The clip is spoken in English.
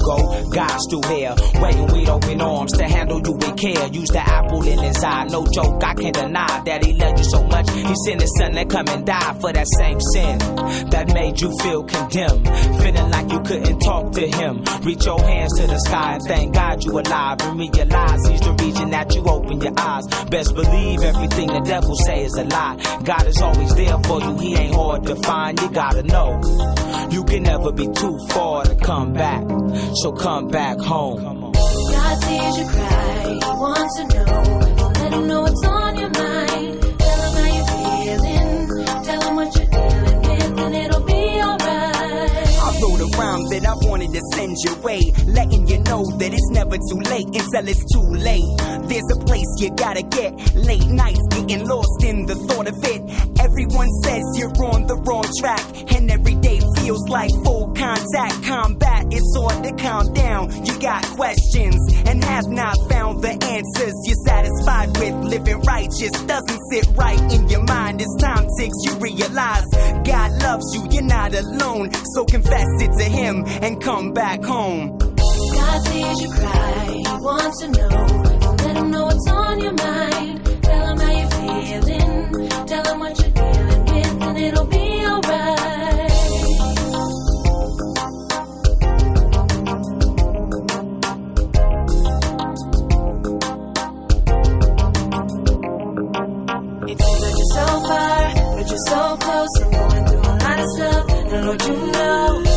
go. God's still here, waiting with open arms to handle you with care. Use the apple in his eye, no joke, I can't deny that he loved you so much. He sent his son to come and die for that same sin that made you feel condemned, feeling like you couldn't talk to him. Reach your hands to the sky and thank God you alive, and realize he's the reason that you open your eyes. Best believe everything the devil say is a lie. God is always there for you, he ain't hard to find. You gotta know, you can never be too far to come back, so come back home. God sees you cry, he wants to know, so let him know what's on your mind. Tell him how you're feeling, tell him what you're dealing with, and it'll be alright. I wrote a rhyme that I wanted to send your way, letting you know that it's never too late until it's too late. There's a place you gotta get, late nights getting lost in the thought of it. Everyone says you're on the wrong track, and every day feels like full contact combat. It's hard to calm down, you got questions and have not found the answers. You're satisfied with living righteous, doesn't sit right in your mind. As time ticks, you realize God loves you, you're not alone. So confess it to him and come back home. God sees you cry, he wants to know, so let him know what's on your mind. Tell him how you're feeling, tell him what you're dealing with, and it'll be alright. It seems like you're so far, but you're so close. I'm going through a lot of stuff, and Lord, you know